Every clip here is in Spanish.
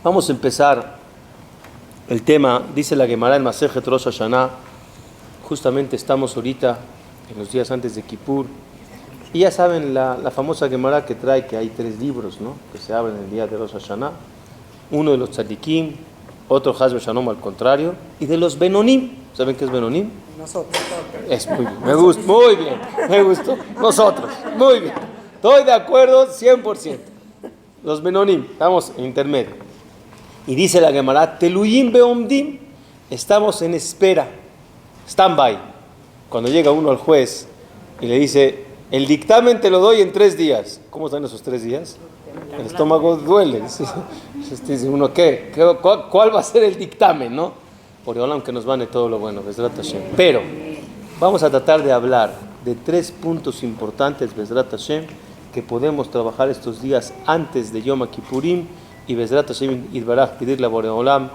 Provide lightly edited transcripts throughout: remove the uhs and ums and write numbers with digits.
Vamos a empezar el tema, dice la Gemara en Masejet Rosh Hashanah. Justamente estamos ahorita en los días antes de Kippur. Y ya saben la famosa Gemara que trae que hay 3 libros, ¿no?, que se abren el día de Rosh Hashanah. Uno de los tzadikim, otro Haz Shalom al contrario, y de los Benonim. ¿Saben qué es Benonim? Nosotros. Es muy bien, me gusta, muy bien, me gustó. Nosotros, muy bien. Estoy de acuerdo 100%. Los Benonim, estamos en intermedio. Y dice la Gemara, Teluyim beomdim, estamos en espera, stand-by. Cuando llega uno al juez y le dice, el dictamen te lo doy en 3 días. ¿Cómo están esos 3 días? El estómago duele. Dice uno, ¿qué? ¿Cuál va a ser el dictamen, no? Por Olam que nos vane todo lo bueno. Bezrat Hashem. Pero vamos a tratar de hablar de 3 puntos importantes, Bezrat Hashem, que podemos trabajar estos días antes de Yom Kippurim, y Bezrat Hashem Yitbaraj, pedirle a Boreolam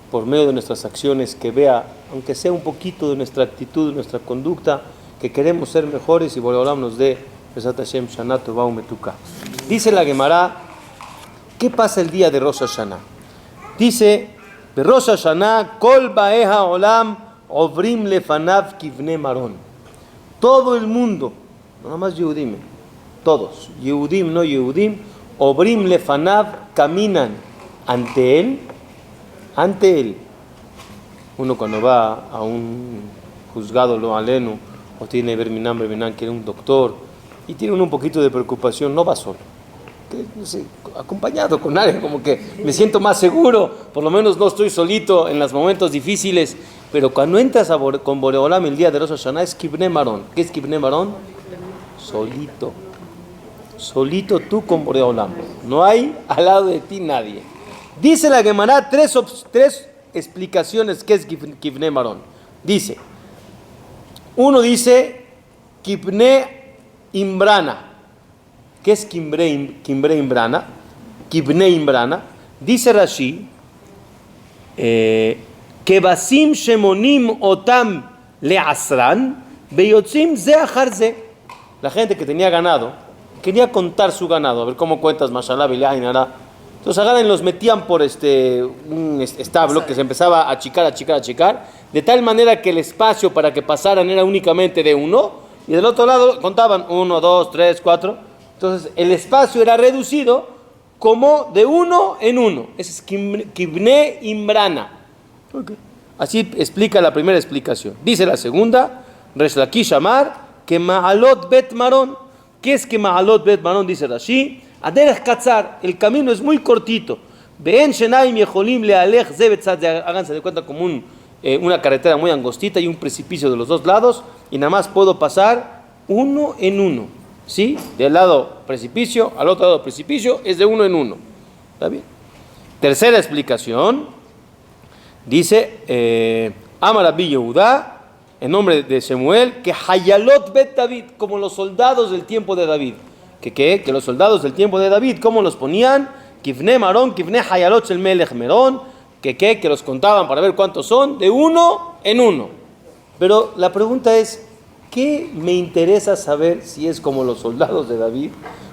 por medio de nuestras acciones que vea, aunque sea un poquito de nuestra actitud, de nuestra conducta, que queremos ser mejores, y Boreolam nos dé Bezrat Hashem Shana Tova Umetuka. Dice la Gemara, ¿qué pasa el día de Rosh Hashanah? Dice, de Rosh Hashanah, Kol Baeha Olam Ovrim Lefanav Kivne Maron. Todo el mundo, no nada más Yehudim, todos, Yehudim, no Yehudim, Obrim Lefanav, caminan ante él. Uno cuando va a un juzgado, lo aleno, o tiene Berminan, quiere un doctor, y tiene un poquito de preocupación, no va solo. No sé, acompañado con alguien, como que me siento más seguro, por lo menos no estoy solito en los momentos difíciles. Pero cuando entras con Boreolam el día de Rosh Hashanah es Kivne Maron. ¿Qué es Kivne Maron? Solito tú con Boreolam, no hay al lado de ti nadie. Dice la Gemara 3 explicaciones que es Kivne Maron. Dice, uno dice Kivne Imbrana. ¿Qué es Kivne Imbrana? Kivne Imbrana. Dice Rashi, Kebasim Shemonim Otam Leasran Beyotzim Ze Achar Ze. La gente que tenía ganado quería contar su ganado, a ver cómo cuentas, mashallah, billah, inara. Entonces agarran y los metían por un establo que se empezaba a achicar, de tal manera que el espacio para que pasaran era únicamente de uno, y del otro lado contaban 1, 2, 3, 4. Entonces el espacio era reducido como de 1 en 1. Ese es Kivne Imbrana. Okay. Así explica la primera explicación. Dice la segunda, Resh Lakish Amar, que Ma'alot Bet Maron. ¿Qué es que Ma'alot Bet Maron? Dice Rashi, Aderech Katzar, el camino es muy cortito. Be'en Shenaim Yeholim Lealech Zebetzad, háganse de cuenta como una carretera muy angostita y un precipicio de los 2 lados, y nada más puedo pasar 1 en 1. ¿Sí? Del lado precipicio al otro lado precipicio es de 1 en 1. ¿Está bien? Tercera explicación, dice Amar Rabbi Yehuda, en nombre de Shemuel, que Hayalot Bet David, como los soldados del tiempo de David. Que los soldados del tiempo de David, ¿cómo los ponían? Kivne Maron, Kivne Hayalot Shel Melech Meron, que los contaban para ver cuántos son, de 1 en 1. Pero la pregunta es, ¿qué me interesa saber si es como los soldados de David,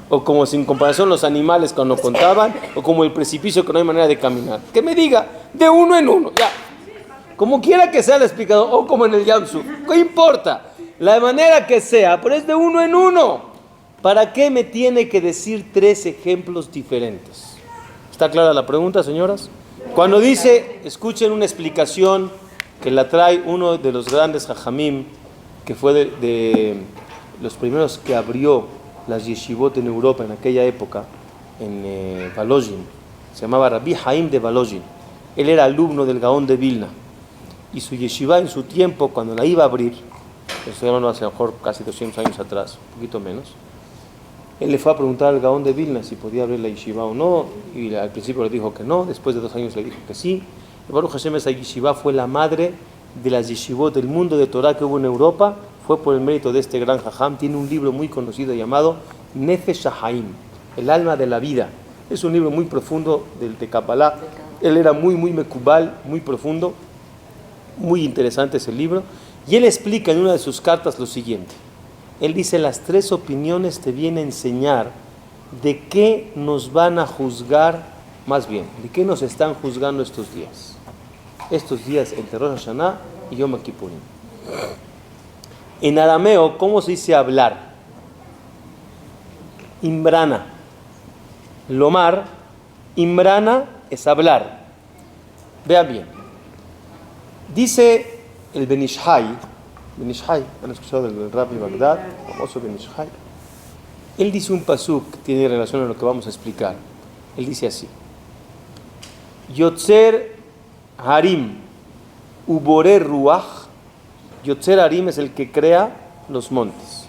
o como sin comparación los animales cuando contaban, o como el precipicio que no hay manera de caminar? Que me diga, de 1 en 1, ya. Como quiera que sea el explicador, o como en el Yamsuf, ¿qué importa? La manera que sea, pero es de 1 en 1. ¿Para qué me tiene que decir 3 ejemplos diferentes? ¿Está clara la pregunta, señoras? Cuando dice, escuchen una explicación que la trae uno de los grandes Jajamim, que fue de los primeros que abrió las yeshivot en Europa en aquella época, en Volozhin. Se llamaba Rabbi Haim de Volozhin. Él era alumno del Gaón de Vilna. Y su yeshiva en su tiempo, cuando la iba a abrir, estoy hablando hace a lo mejor casi 200 años atrás, un poquito menos, él le fue a preguntar al Gaón de Vilna si podía abrir la yeshiva o no, y al principio le dijo que no, después de 2 años le dijo que sí. Y Baruch Hashem, esa yeshiva fue la madre de las yeshivot del mundo de Torah que hubo en Europa, fue por el mérito de este gran jajam. Tiene un libro muy conocido llamado Nefesh HaHaim, el alma de la vida. Es un libro muy profundo de Kabbalah. Él era muy mekubal, muy profundo. Muy interesante ese libro, y él explica en una de sus cartas lo siguiente. Él dice, las 3 opiniones te vienen a enseñar de qué nos van a juzgar Más bien, ¿de qué nos están juzgando estos días? Estos días entre Rosh Hashanah y Yom Kippurim. En arameo, ¿cómo se dice hablar? Imbrana. Lomar, imbrana es hablar. Vean bien. Dice el Ben Ishai, ¿han escuchado del Rabbi Bagdad? Famoso Ben Ishai. Él dice un pasuk que tiene relación a lo que vamos a explicar. Él dice así: Yotzer Harim Ubore Ruach. Yotzer Harim es el que crea los montes.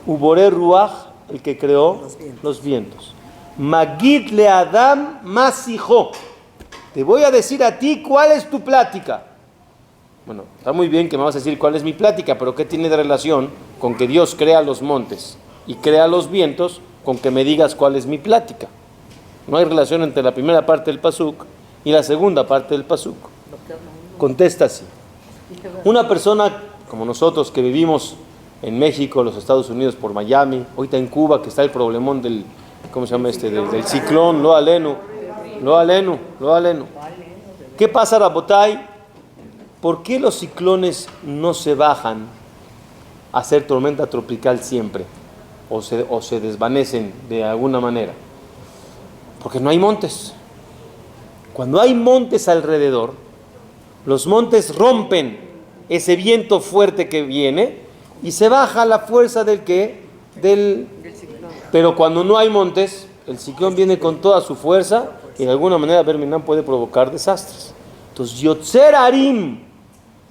Ubore Ruach, el que creó los vientos. Magid le Adam Masijo. Te voy a decir a ti cuál es tu plática. Bueno, está muy bien que me vas a decir cuál es mi plática, pero ¿qué tiene de relación con que Dios crea los montes y crea los vientos con que me digas cuál es mi plática? No hay relación entre la primera parte del pasuk y la segunda parte del pasuk. Contesta así: una persona como nosotros que vivimos en México, los Estados Unidos, por Miami, ahorita en Cuba que está el problemón del, ¿cómo se llama del ciclón, lo alenu. ¿Qué pasa, Rabotay? ¿Por qué los ciclones no se bajan a ser tormenta tropical siempre? O se desvanecen de alguna manera. Porque no hay montes. Cuando hay montes alrededor, los montes rompen ese viento fuerte que viene y se baja la fuerza del ciclón. Pero cuando no hay montes, el ciclón viene con toda su fuerza y de alguna manera Berminán puede provocar desastres. Entonces Yotzer Harim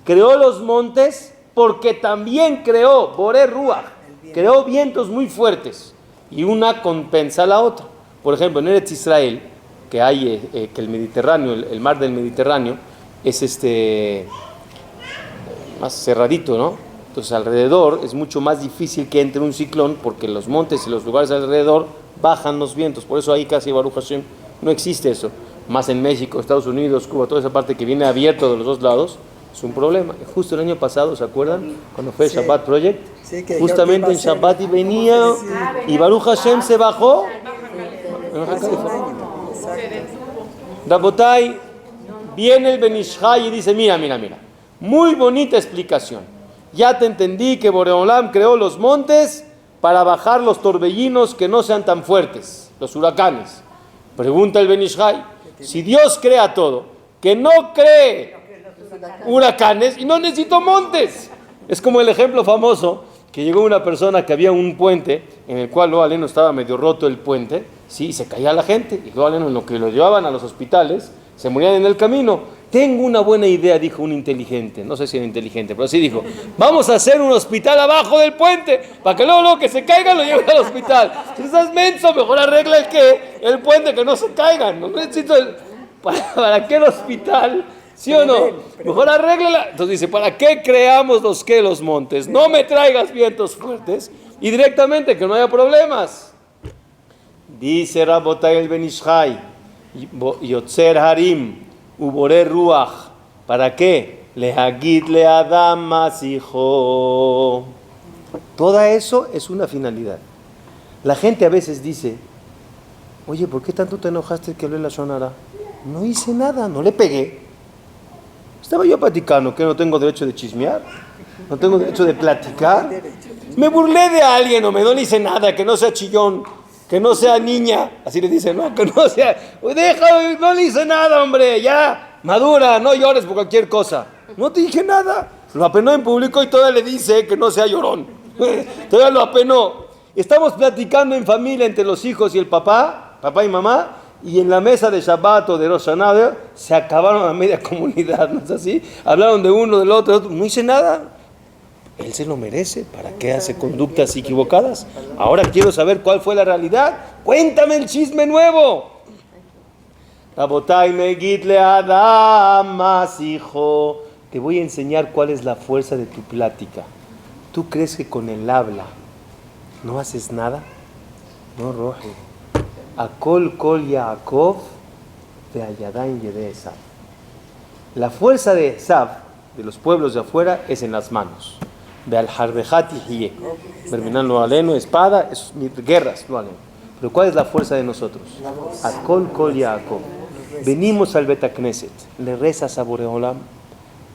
creó los montes porque también creó Boré Ruach, creó vientos muy fuertes y una compensa a la otra. Por ejemplo, en Eretz Israel, que hay que el Mediterráneo, el mar del Mediterráneo es más cerradito, ¿no? Entonces alrededor es mucho más difícil que entre un ciclón porque los montes y los lugares alrededor bajan los vientos. Por eso ahí casi Baruch Hashem no existe eso. Más en México, Estados Unidos, Cuba, toda esa parte que viene abierto de los dos lados, es un problema. Justo el año pasado, ¿se acuerdan? Cuando fue el Shabbat Project, justamente en Shabbat y venía y Baruch Hashem se bajó. Rabotai, viene el Ben Ishai y dice: mira, muy bonita explicación. Ya te entendí que Boreolam creó los montes para bajar los torbellinos que no sean tan fuertes, los huracanes. Pregunta el Ben Ishai: si Dios crea todo, que no cree huracanes y no necesito montes. Es como el ejemplo famoso que llegó una persona que había un puente en el cual Lo Aleno estaba medio roto el puente, sí, se caía la gente y Lo Aleno en lo que lo llevaban a los hospitales se morían en el camino. Tengo una buena idea, dijo un inteligente, no sé si era inteligente, pero sí dijo: vamos a hacer un hospital abajo del puente para que luego que se caiga lo lleven al hospital. Si estás menso, mejor arregla el puente, que no se caigan. No necesito ¿para qué el hospital? ¿Sí o no? Mejor arréglala. Entonces dice: ¿para qué creamos los montes? No me traigas vientos fuertes y directamente que no haya problemas. Dice Rabotai el Ben Ishai: Yotzer Harim Ubore Ruach. ¿Para qué? Lehagid le Adam Masijo. Todo eso es una finalidad. La gente a veces dice: oye, ¿por qué tanto te enojaste que hablé la Shonara? No hice nada, no le pegué. Estaba yo platicando, que no tengo derecho de chismear, no tengo derecho de platicar. Me burlé de alguien, no le hice nada, que no sea chillón, que no sea niña, así le dicen, no, que no sea, no le hice nada, hombre, ya, madura, no llores por cualquier cosa. No te dije nada. Lo apenó en público y todavía le dice que no sea llorón. Todavía lo apenó. Estamos platicando en familia entre los hijos y el papá y mamá, y en la mesa de Shabbat o de Rosh Hashanah se acabaron a media comunidad, ¿no es así? Hablaron de uno, del otro, no hice nada. Él se lo merece. ¿Para qué hace conductas equivocadas? Ahora quiero saber cuál fue la realidad. Cuéntame el chisme nuevo. Rabotai megit le Adam Masijo. Te voy a enseñar cuál es la fuerza de tu plática. ¿Tú crees que con el habla no haces nada? No, Roje. Akol kol Yaakov de Ayadain Yede Esav. La fuerza de Esav, de los pueblos de afuera, es en las manos. De al Harbejati Hiye. Terminan lo aleno, espada, guerras, lo aleno. Pero ¿cuál es la fuerza de nosotros? Akol kol Yaakov. Venimos al Betacneset, le rezas a Boreolam.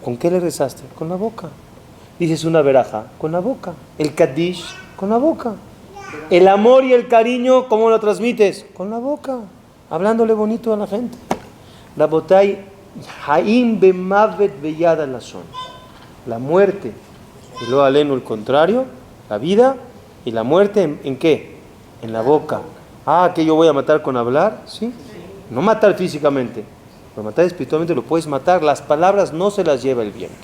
¿Con qué le rezaste? Con la boca. Dices una veraja, con la boca. El Kaddish, con la boca. El amor y el cariño, ¿cómo lo transmites? Con la boca, hablándole bonito a la gente. Rabotay, Haim bemavet beyad alashon. La muerte, y lo aleno el contrario, la vida y la muerte, ¿en qué? En la boca. ¿Que yo voy a matar con hablar? Sí. No matar físicamente, pero matar espiritualmente lo puedes matar. Las palabras no se las lleva el viento.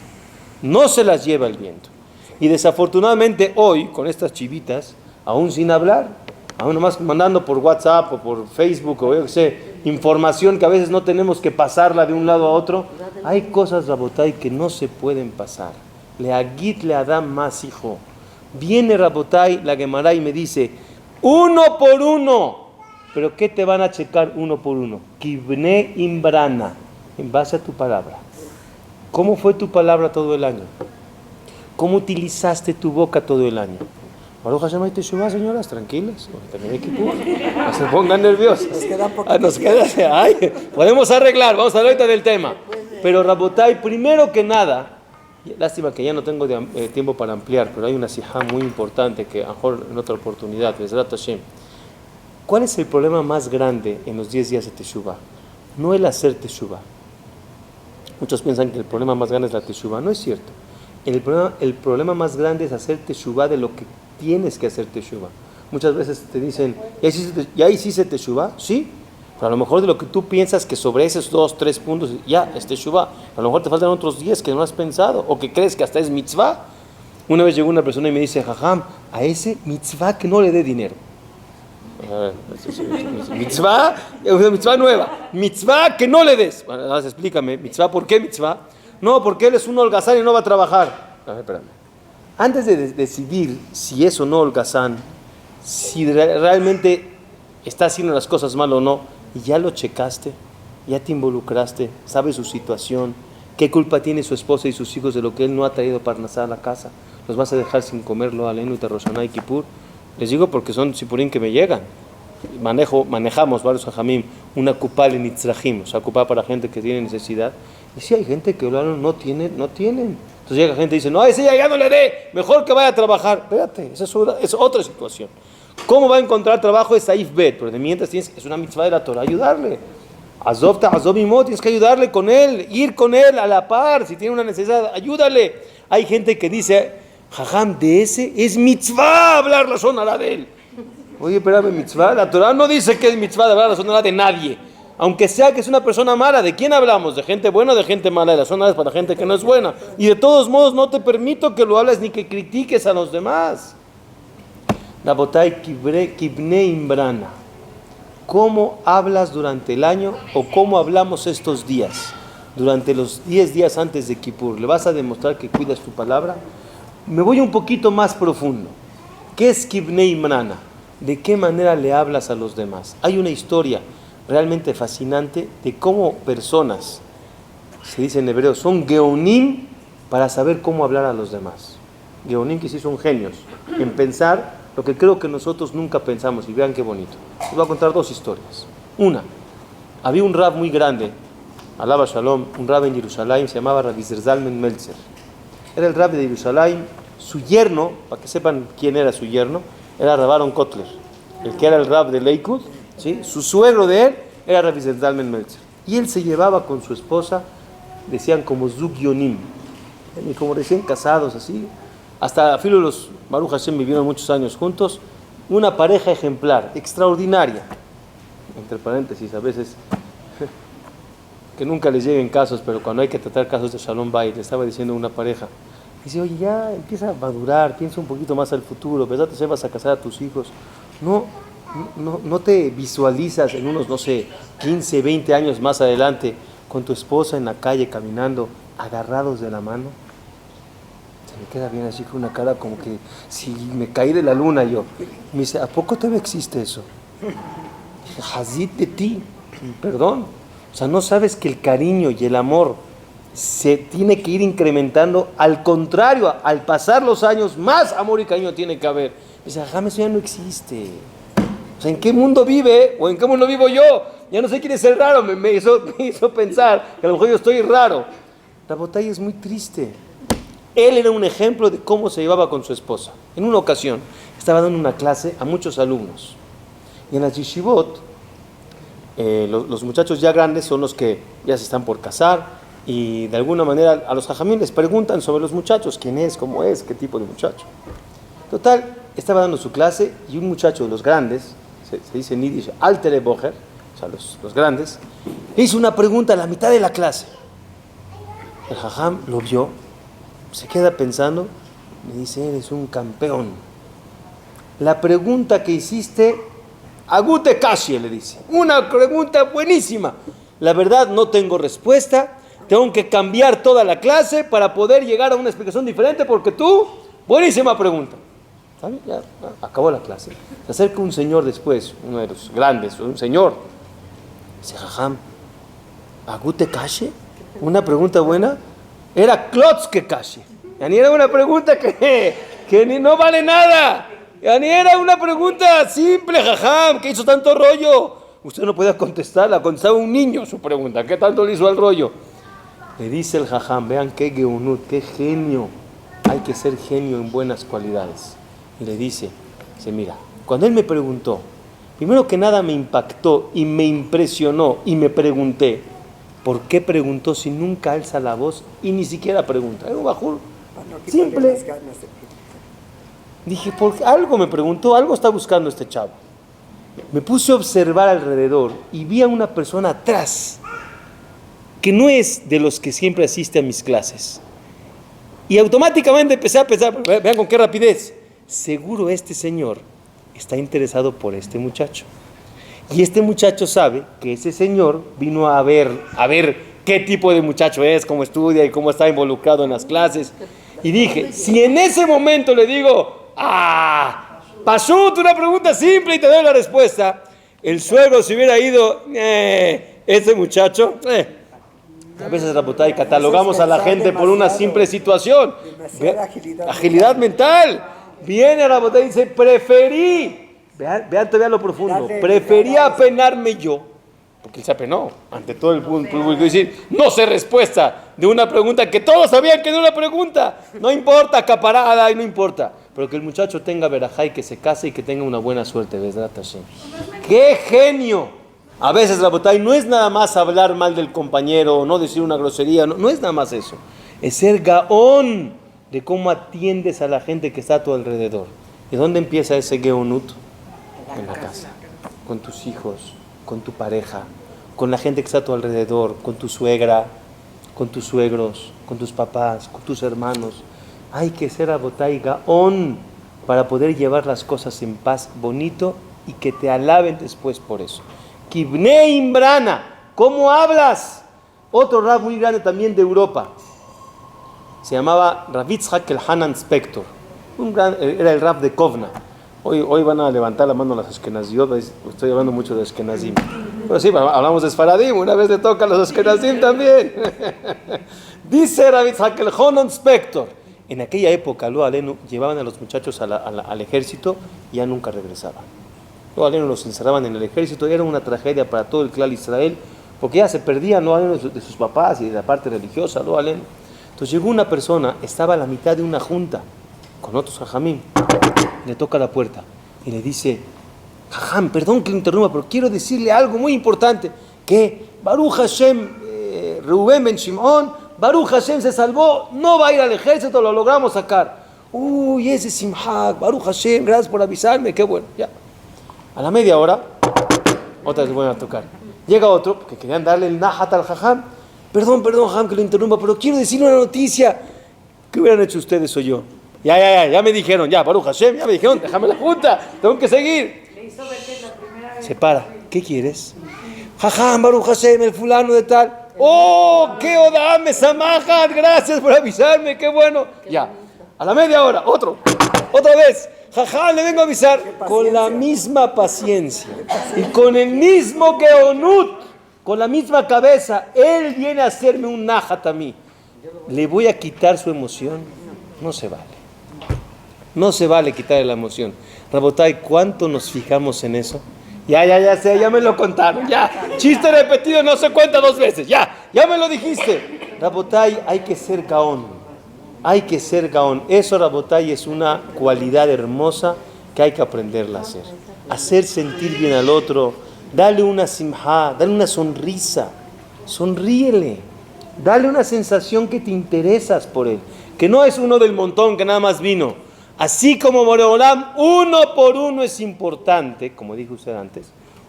No se las lleva el viento. Y desafortunadamente hoy, con estas chivitas, aún sin hablar, aún nomás mandando por WhatsApp o por Facebook o yo qué sé, información que a veces no tenemos que pasarla de un lado a otro, hay cosas, Rabotay, que no se pueden pasar. Le agit le adam más, hijo. Viene Rabotay, la Gemara, y me dice, uno por uno. ¿Pero qué te van a checar uno por uno? Kibne imbrana, en base a tu palabra. ¿Cómo fue tu palabra todo el año? ¿Cómo utilizaste tu boca todo el año? Baruch Hashem hay teshuvah, señoras, tranquilas. No se pongan nerviosas. Nos queda podemos arreglar, vamos a hablar ahorita del tema. Pero Rabotay, primero que nada, lástima que ya no tengo tiempo para ampliar, pero hay una sijá muy importante que a lo mejor en otra oportunidad, Bezrat Hashem. ¿Cuál es el problema más grande en los 10 días de teshuvah? No el hacer teshuvah. Muchos piensan que el problema más grande es la teshuvah. No es cierto. El problema más grande es hacer teshuvah de lo que tienes que hacer teshuvah. Muchas veces te dicen, ¿ya hiciste teshuvah? Sí, pero a lo mejor de lo que tú piensas que sobre esos 2, 3 puntos ya es teshuvah. A lo mejor te faltan otros 10 que no has pensado o que crees que hasta es mitzvah. Una vez llegó una persona y me dice, jajam, a ese mitzvah que no le dé dinero. Mitzvah, una mitzvah nueva. Mitzvah que no le des. Bueno, explícame, mitzvah, ¿por qué mitzvah? No, porque él es un holgazán y no va a trabajar. A ver, espérame. Antes de decidir si es o no holgazán, si realmente está haciendo las cosas mal o no, ya lo checaste, ya te involucraste, sabes su situación, qué culpa tiene su esposa y sus hijos de lo que él no ha traído para nacer a la casa. ¿Los vas a dejar sin comerlo, Alenu y Roshana y Kippur? Les digo porque son sipurín que me llegan. Manejamos varios jajamim, una kupá en Itzrahim, o sea, kupá para gente que tiene necesidad. Y si hay gente que no tienen. Entonces llega gente y dice, no, ese ya no le dé, mejor que vaya a trabajar. Espérate, esa es otra situación. ¿Cómo va a encontrar trabajo? Es Saif Bet, pero de mientras es una mitzvah de la Torah, ayudarle. Azovta, azovimot, tienes que ayudarle con él, ir con él a la par, si tiene una necesidad, ayúdale. Hay gente que dice, jajam, de ese es mitzvah hablar la zona de él. Oye, espérame, mitzvah, la Torah no dice que es mitzvah de hablar la zona de nadie. Aunque sea que es una persona mala, ¿de quién hablamos? ¿De gente buena o de gente mala? De la zona es para gente que no es buena. Y de todos modos no te permito que lo hables ni que critiques a los demás. Rabotay kibne imbrana. ¿Cómo hablas durante el año o cómo hablamos estos días? Durante los 10 días antes de Kippur, ¿le vas a demostrar que cuidas tu palabra? Me voy un poquito más profundo. ¿Qué es kibne imbrana? ¿De qué manera le hablas a los demás? Hay una historia realmente fascinante de cómo personas, se dice en hebreo, son geonim para saber cómo hablar a los demás. Geonim que sí son genios en pensar lo que creo que nosotros nunca pensamos, y vean qué bonito. Les voy a contar 2 historias. Una, había un rab muy grande, alaba shalom, un rab en Jerusalén, se llamaba Rabbi Zalman Meltzer. Era el rab de Jerusalén. Su yerno, para que sepan quién era su yerno, era Rab Aaron Kotler, el que era el rab de Lakewood, ¿sí? Su suegro de él era Rabbi Zalman Meltzer. Y él se llevaba con su esposa, decían como Zug Yonim, como recién casados, así. Hasta filo los Baruch Hashem vivieron muchos años juntos. Una pareja ejemplar, extraordinaria. Entre paréntesis, a veces que nunca les lleguen casos, pero cuando hay que tratar casos de Shalom Bayit, le estaba diciendo una pareja, dice, oye, ya empieza a madurar, piensa un poquito más al futuro, ¿verdad? Te vas a casar a tus hijos. No te visualizas en unos, 15, 20 años más adelante con tu esposa en la calle caminando, agarrados de la mano. Se me queda bien así con una cara como que si me caí de la luna yo. Me dice, ¿a poco todavía existe eso? Dije, Hazit de ti, perdón. O sea, no sabes que el cariño y el amor se tiene que ir incrementando. Al contrario, al pasar los años, más amor y cariño tiene que haber. Me dice, Jajam, eso ya no existe. O sea, ¿en qué mundo vive o en qué mundo vivo yo? Ya no sé quién es el raro, me hizo pensar que a lo mejor yo estoy raro. Rabotay es muy triste. Él era un ejemplo de cómo se llevaba con su esposa. En una ocasión estaba dando una clase a muchos alumnos. Y en las yeshivot, los muchachos ya grandes son los que ya se están por casar. Y de alguna manera a los jajamín les preguntan sobre los muchachos. ¿Quién es? ¿Cómo es? ¿Qué tipo de muchacho? Total, estaba dando su clase y un muchacho de los grandes, se dice en yiddish, altere bocher, o sea, los grandes, le hizo una pregunta a la mitad de la clase. El jajam lo vio, se queda pensando, me dice, eres un campeón. La pregunta que hiciste, agute kashi, le dice. Una pregunta buenísima. La verdad no tengo respuesta, tengo que cambiar toda la clase para poder llegar a una explicación diferente porque tú, buenísima pregunta. ¿Sabe? Ya acabó la clase. Se acerca un señor después, uno de los grandes, un señor. Dice, jajam, agute kashi, una pregunta buena. Era klotzke kashi. Ya ni era una pregunta que ni no vale nada. Ya ni era una pregunta simple, jajam, que hizo tanto rollo. Usted no podía contestarla, contestaba un niño su pregunta. ¿Qué tanto le hizo al rollo? Le dice el jajam, vean qué geunut, qué genio. Hay que ser genio en buenas cualidades. Y le dice, mira, cuando él me preguntó, primero que nada me impactó y me impresionó y me pregunté, ¿por qué preguntó si nunca alza la voz y ni siquiera pregunta? Era un bajur simple. Dije, ¿por qué? Algo me preguntó, algo está buscando este chavo. Me puse a observar alrededor y vi a una persona atrás que no es de los que siempre asiste a mis clases. Y automáticamente empecé a pensar, vean con qué rapidez, seguro este señor está interesado por este muchacho. Y este muchacho sabe que ese señor vino a ver qué tipo de muchacho es, cómo estudia y cómo está involucrado en las clases. Y dije, si en ese momento le digo, pasó una pregunta simple y te doy la respuesta, el suegro se hubiera ido, este muchacho, a veces, Rabotay, catalogamos a la gente por una simple situación. Agilidad mental. Viene Rabotay y dice, preferí, vean todavía lo profundo, preferí apenarme yo, porque él se apenó ante todo el público y decir, no sé respuesta de una pregunta que todos sabían que era una pregunta. No importa, acaparada y no importa. Pero que el muchacho tenga verajá y que se case y que tenga una buena suerte. ¡Qué genio! A veces, Rabotay, no es nada más hablar mal del compañero, no decir una grosería, no es nada más eso. Es ser gaón de cómo atiendes a la gente que está a tu alrededor. ¿Y dónde empieza ese geonut? En la casa, con tus hijos, con tu pareja, con la gente que está a tu alrededor, con tu suegra, con tus suegros, con tus papás, con tus hermanos. Hay que ser, Rabotay, gaón para poder llevar las cosas en paz, bonito, y que te alaben después por eso. Kibne Imbrana, ¿cómo hablas? Otro rab muy grande también de Europa, se llamaba Rav Yitzhak Elhanan Spector, era el rab de Kovna. Hoy van a levantar la mano las Ashkenazim, estoy hablando mucho de Ashkenazim. Pero sí, hablamos de Sfaradim, una vez le toca a los Ashkenazim también. Dice Rav Yitzhak Elhanan Spector, en aquella época, lo alenu, llevaban a los muchachos al ejército y ya nunca regresaban. Los alenos los encerraban en el ejército, era una tragedia para todo el clan Israel, porque ya se perdían los alenos de sus papás y de la parte religiosa, los alenos. Entonces llegó una persona, estaba a la mitad de una junta con otros jajamín, le toca la puerta y le dice, jajam, perdón que lo interrumpa, pero quiero decirle algo muy importante, que Baruch Hashem, Reuben ben Shimon, Baruch Hashem se salvó, no va a ir al ejército, lo logramos sacar. Uy, ese Simhak, Baruch Hashem, gracias por avisarme, qué bueno, ya. A la media hora, otra vez vuelven a tocar. Llega otro, porque querían darle el nahat al jajam. Perdón, jajam, que lo interrumpa, pero quiero decirle una noticia. ¿Qué hubieran hecho ustedes o yo? Ya me dijeron, Baruch Hashem, ya me dijeron, déjame la junta, tengo que seguir. Se para, ¿qué quieres? Jajam, Baruch Hashem, el fulano de tal. ¡Oh, qué odame, samahat! Gracias por avisarme, qué bueno. Ya, a la media hora, otra vez. Jajá, le vengo a avisar con la misma paciencia y con el mismo geonut, con la misma cabeza. Él viene a hacerme un nahat a mí. ¿Le voy a quitar su emoción? No se vale. No se vale quitarle la emoción. Rabotay, ¿cuánto nos fijamos en eso? Ya sé, ya me lo contaron, ya. Chiste repetido no se cuenta 2 veces, ya me lo dijiste. Rabotay, hay que ser gaón. Hay que ser gaón. Eso, Rabotay, es una cualidad hermosa que hay que aprenderla a hacer. Hacer sentir bien al otro. Dale una simha, dale una sonrisa. Sonríele. Dale una sensación que te interesas por él. Que no es uno del montón que nada más vino. Así como Boreolam, uno por uno es importante, como dijo usted antes.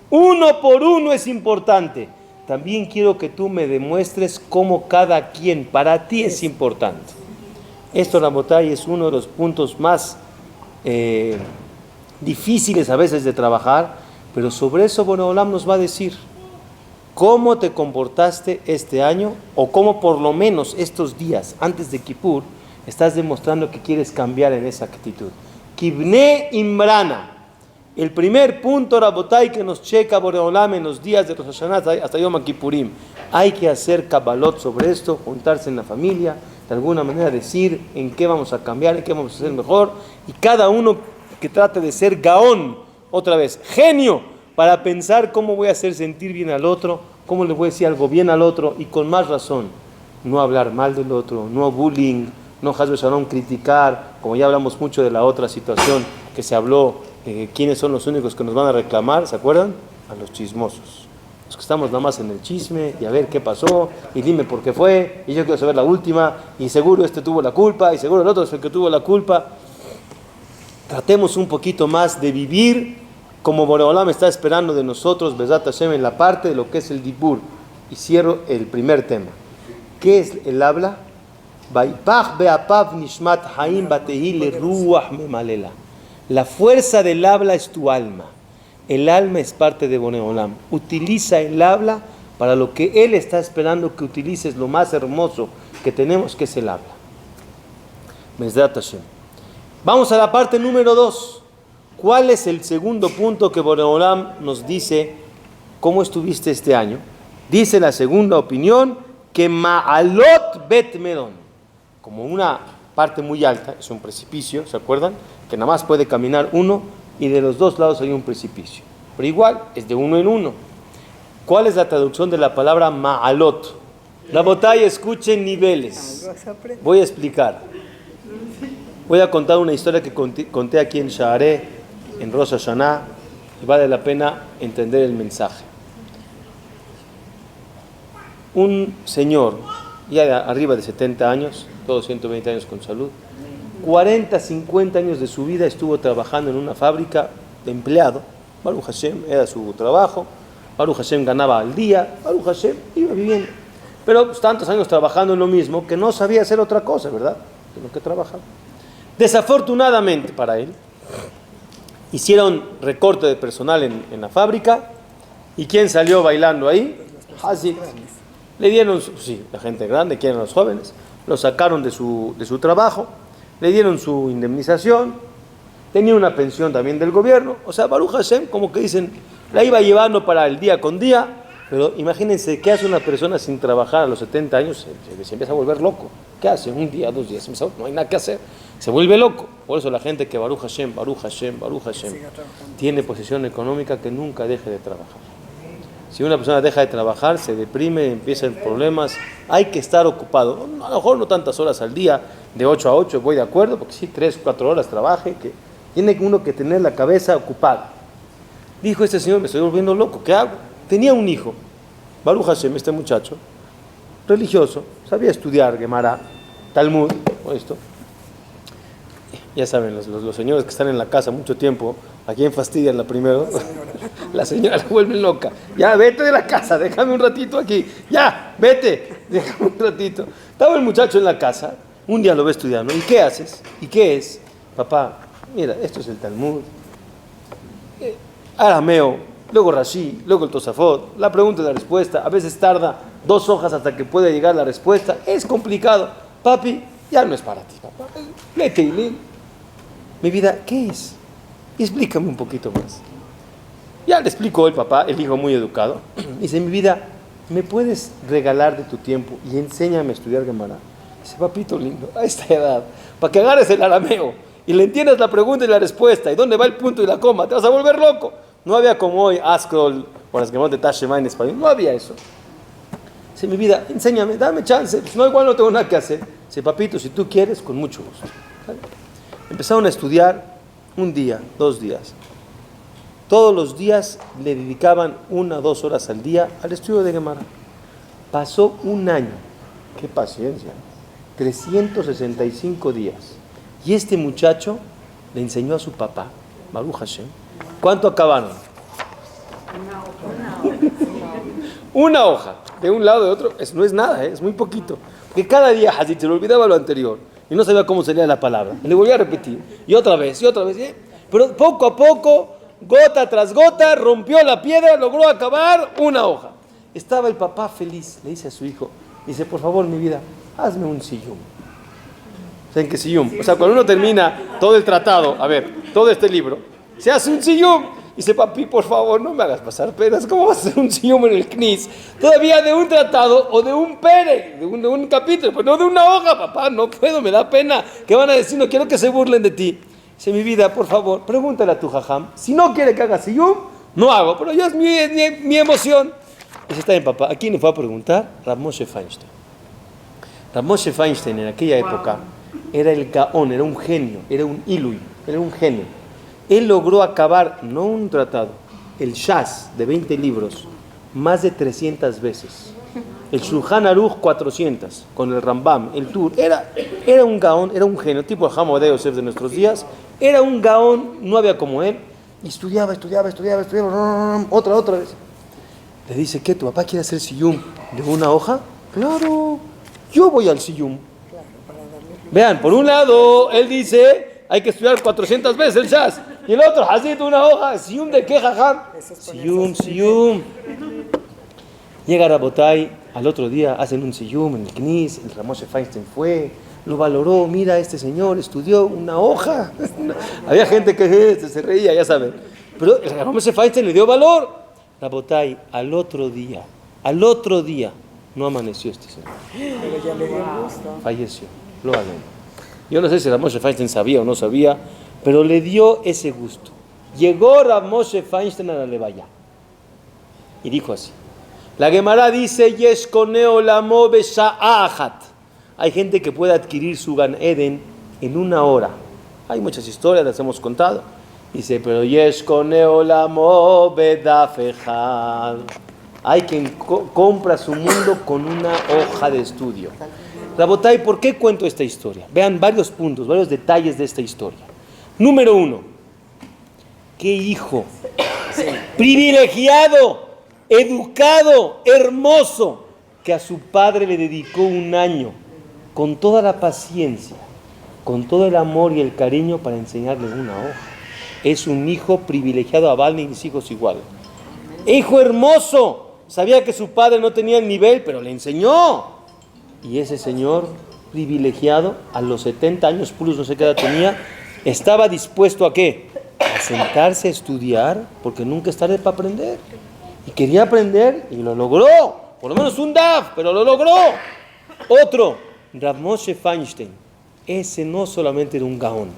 Uno por uno es importante. También quiero que tú me demuestres cómo cada quien para ti es importante. Esto, Rabotay, es uno de los puntos más difíciles a veces de trabajar, pero sobre eso Boreolam nos va a decir cómo te comportaste este año, o cómo por lo menos estos días antes de Kippur estás demostrando que quieres cambiar en esa actitud. Kibne Imrana. El primer punto, Rabotay, que nos checa Boreolam en los días de Rosh Hashanah hasta Yom Kippurim. Hay que hacer kabbalot sobre esto, juntarse en la familia, de alguna manera decir en qué vamos a cambiar, en qué vamos a hacer mejor, y cada uno que trate de ser gaón, otra vez, genio, para pensar cómo voy a hacer sentir bien al otro, cómo le voy a decir algo bien al otro, y con más razón, no hablar mal del otro, no bullying, no Hasbe Shalom criticar, como ya hablamos mucho de la otra situación que se habló, quiénes son los únicos que nos van a reclamar, ¿se acuerdan? A los chismosos. Los que estamos nada más en el chisme y a ver qué pasó y dime por qué fue y yo quiero saber la última y seguro este tuvo la culpa y seguro el otro es el que tuvo la culpa. Tratemos un poquito más de vivir como Boreolam está esperando de nosotros, Bezat Hashem, en la parte de lo que es el Dibur. Y cierro el primer tema. ¿Qué es el habla? Vaipach beapav nishmat haim batehi le ruach memalela. La fuerza del habla es tu alma. El alma es parte de Boreolam. Utiliza el habla para lo que Él está esperando que utilices, lo más hermoso que tenemos, que es el habla. Bezrat Hashem. Vamos a la parte número 2. ¿Cuál es el segundo punto que Boreolam nos dice? ¿Cómo estuviste este año? Dice la segunda opinión que Ma'alot Bet Meron, como una parte muy alta, es un precipicio, ¿se acuerdan? Que nada más puede caminar uno y de los dos lados hay un precipicio. Pero igual, es de uno en uno. ¿Cuál es la traducción de la palabra Ma'alot? Rabotay, escuchen niveles. Voy a explicar. Voy a contar una historia que conté aquí en Sha'areh, en Rosh Hashanah, y vale la pena entender el mensaje. Un señor, ya arriba de 70 años, todos 120 años con salud, 40, 50 años de su vida estuvo trabajando en una fábrica de empleado. Baruch Hashem era su trabajo, Baruch Hashem ganaba al día, Baruch Hashem iba viviendo. Pero pues, tantos años trabajando en lo mismo que no sabía hacer otra cosa, ¿verdad? Sino que trabajaba. Desafortunadamente para él, hicieron recorte de personal en la fábrica. ¿Y quién salió bailando ahí? Así. Le dieron, sí, la gente grande, quieren los jóvenes, lo sacaron de su trabajo, le dieron su indemnización, tenía una pensión también del gobierno. O sea, Baruch Hashem, como que dicen, la iba llevando para el día con día. Pero imagínense, ¿qué hace una persona sin trabajar a los 70 años? Se empieza a volver loco. ¿Qué hace? Un día, 2 días, no hay nada que hacer. Se vuelve loco. Por eso la gente que Baruch Hashem, Baruch Hashem, Baruch Hashem, tiene posición económica, que nunca deje de trabajar. Si una persona deja de trabajar, se deprime, empiezan problemas. Hay que estar ocupado. A lo mejor no tantas horas al día, de 8 a 8, voy de acuerdo, porque sí, 3, 4 horas trabaje, que tiene uno que tener la cabeza ocupada. Dijo este señor, me estoy volviendo loco, ¿qué hago? Tenía un hijo, Baruch Hashem, este muchacho, religioso, sabía estudiar Gemara, Talmud, o esto. Ya saben, los señores que están en la casa mucho tiempo, ¿a quién fastidian la primero? La señora la vuelve loca. Ya, vete de la casa, déjame un ratito aquí. Ya, vete, déjame un ratito. Estaba el muchacho en la casa, un día lo ve estudiando. ¿Y qué haces? ¿Y qué es? Papá, mira, esto es el Talmud, arameo, luego Rashi, luego el Tosafot, la pregunta y la respuesta. A veces tarda 2 hojas hasta que pueda llegar la respuesta. Es complicado. Papi, ya no es para ti, papá. Léete y lee. Mi vida, ¿qué es? Explícame un poquito más. Ya le explicó el papá, el hijo muy educado. Dice, mi vida, ¿me puedes regalar de tu tiempo y enséñame a estudiar Gemara? Dice, papito lindo, a esta edad, para que agarres el arameo y le entiendes la pregunta y la respuesta, y dónde va el punto y la coma, te vas a volver loco. No había como hoy Ascroll o las que de Tashema en español, no había eso. Dice, mi vida, enséñame, dame chance, pues no, igual no tengo nada que hacer. Dice, papito, si tú quieres, con mucho gusto. ¿Vale? Empezaron a estudiar un día, 2 días. Todos los días le dedicaban 1 o 2 horas al día al estudio de Gemara. Pasó un año, qué paciencia, 365 días. Y este muchacho le enseñó a su papá, Baruch Hashem. ¿Cuánto acabaron? Una hoja, de un lado de otro, no es nada, es muy poquito. Porque cada día Hazit se le olvidaba lo anterior y no sabía cómo salía la palabra. Y le volvía a repetir, y otra vez, pero poco a poco, gota tras gota, rompió la piedra, logró acabar una hoja. Estaba el papá feliz, le dice a su hijo, dice, por favor, mi vida, hazme un sillum. ¿Saben qué sillum? O sea, cuando uno termina todo el tratado, a ver, todo este libro, se hace un sillum. Dice, papi, por favor, no me hagas pasar penas. ¿Cómo vas a hacer un sillum en el CNIS? Todavía de un tratado o de un pere, de un capítulo, pero no de una hoja, papá, no puedo, me da pena. ¿Qué van a decir? No quiero que se burlen de ti. Dice, mi vida, por favor, pregúntale a tu jajam. Si no quiere que haga sillum, no hago, pero ya es mi emoción. Dice, está bien, papá. ¿A quién le fue a preguntar? Rav Moshe Feinstein. Rav Moshe Feinstein en aquella época era el gaón, era un genio, era un ilui, era un genio. Él logró acabar, no un tratado, el Shas de 20 libros, más de 300 veces. El Shulchan Aruch 400, con el Rambam, el Tur. Era un gaón, era un genio, tipo el Hamodeo Yosef de nuestros días. Era un gaón, no había como él. Y estudiaba, otra vez. Le dice, ¿qué? ¿Tu papá quiere hacer sillum de una hoja? Claro, yo voy al sillum. Vean, por un lado, él dice, hay que estudiar 400 veces el Shas. Y el otro, Hazit, una hoja. ¿Siyum de qué, jajam? Siyum. Llega Rabotay, al otro día hacen un siyum en el CNIS, el Rav Moshe Feinstein fue, lo valoró, mira, este señor estudió una hoja. Había gente que se reía, ya saben. Pero el Rav Moshe Feinstein le dio valor. Rabotay, al otro día, no amaneció este señor. Pero ya le dio gusto. Falleció, lo hagan. Yo no sé si Rav Moshe Feinstein sabía o no sabía, pero le dio ese gusto. Llegó Rav Moshe Feinstein a la Levaya y dijo así. La Gemara dice, Yesh koneo lamo besha'ahat. Hay gente que puede adquirir su Gan Eden en 1 hora. Hay muchas historias, las hemos contado. Dice, pero Yesh koneo lamo bedaf echad. Hay quien compra su mundo con una hoja de estudio. Rabotay, ¿por qué cuento esta historia? Vean varios puntos, varios detalles de esta historia. Número 1, qué hijo privilegiado, educado, hermoso, que a su padre le dedicó 1 año, con toda la paciencia, con todo el amor y el cariño para enseñarle una hoja. Es un hijo privilegiado, a Balni y mis hijos igual. Hijo hermoso, sabía que su padre no tenía el nivel, pero le enseñó. Y ese señor privilegiado, a los 70 años plus, no sé qué edad tenía, estaba dispuesto a ¿qué? A sentarse a estudiar, porque nunca es tarde para aprender. Y quería aprender y lo logró. Por lo menos un DAF, pero lo logró. Otro, Rav Moshe Feinstein. Ese no solamente era un gaón,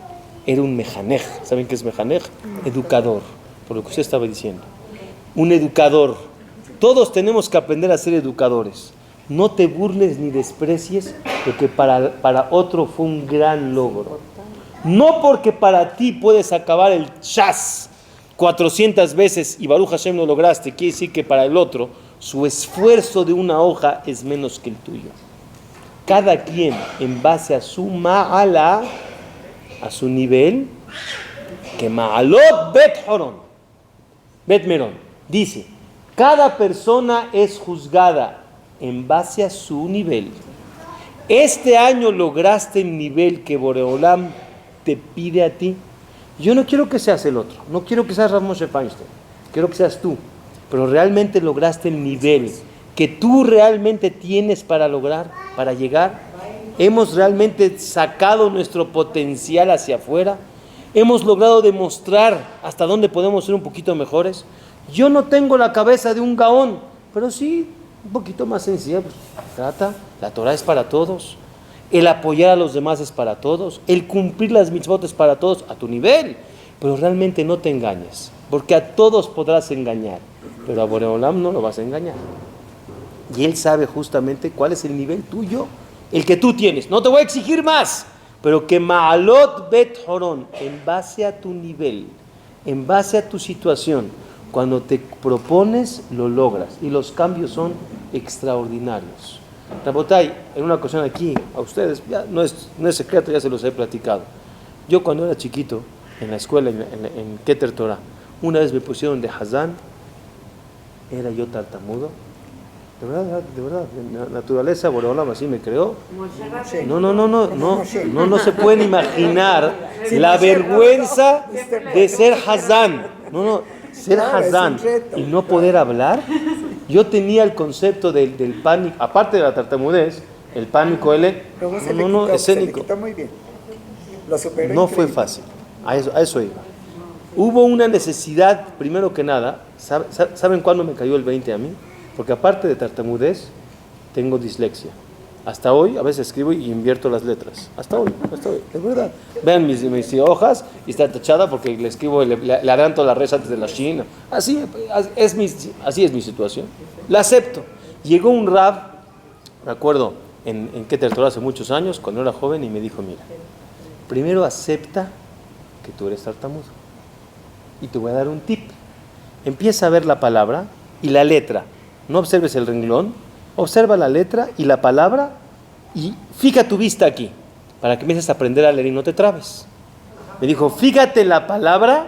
era un mejanej. ¿Saben qué es mejanej? Educador, por lo que usted estaba diciendo. Un educador. Todos tenemos que aprender a ser educadores. No te burles ni desprecies lo que para otro fue un gran logro. No porque para ti puedes acabar el Shas 400 veces y Baruch Hashem lo lograste, quiere decir que para el otro su esfuerzo de 1 hoja es menos que el tuyo. Cada quien en base a su ma'ala, a su nivel, que ma'alot bet meron, dice, cada persona es juzgada en base a su nivel. Este año lograste el nivel que Boreolam te pide a ti. Yo no quiero que seas el otro, no quiero que seas Rav Moshe Feinstein, quiero que seas tú, pero realmente lograste el nivel que tú realmente tienes para lograr, para llegar. Hemos realmente sacado nuestro potencial hacia afuera, hemos logrado demostrar hasta dónde podemos ser un poquito mejores. Yo no tengo la cabeza de un gaón, pero sí un poquito más sencilla, pues, trata, la Torah es para todos. el apoyar a los demás es para todos, el cumplir las mitzvot es para todos a tu nivel, pero realmente no te engañes, porque a todos podrás engañar, pero a Boreolam no lo vas a engañar. Y Él sabe justamente cuál es el nivel tuyo, el que tú tienes. No te voy a exigir más, pero que Ma'alot Bet Horon, en base a tu nivel, en base a tu situación, cuando te propones, lo logras. Y los cambios son extraordinarios. Rabotay, en una ocasión aquí, a ustedes, ya no es secreto, ya se los he platicado. Yo cuando era chiquito, en la escuela, en Keter Torah, una vez me pusieron de Hazán, era yo tartamudo. De verdad, la naturaleza, Boreolam así me creó. No se pueden imaginar la vergüenza de ser Hazán. Ser Hazán y no poder hablar. Yo tenía el concepto del pánico, aparte de la tartamudez, el pánico escénico. Muy bien. No fue fácil, a eso iba. Hubo una necesidad, primero que nada, ¿saben cuándo me cayó el 20 a mí? Porque aparte de tartamudez, tengo dislexia. Hasta hoy, a veces escribo y invierto las letras. Hasta hoy, de verdad. Vean mis hojas y está tachada porque le escribo, le adelanto la res antes de la Shina. Así es mi situación. La acepto. Llegó un rab, me acuerdo, en Keter Torah hace muchos años, cuando era joven, y me dijo, mira, primero acepta que tú eres tartamudo. Y te voy a dar un tip. Empieza a ver la palabra y la letra. No observes el renglón, observa la letra y la palabra y fija tu vista aquí, para que empieces a aprender a leer y no te trabes. Me dijo, fíjate la palabra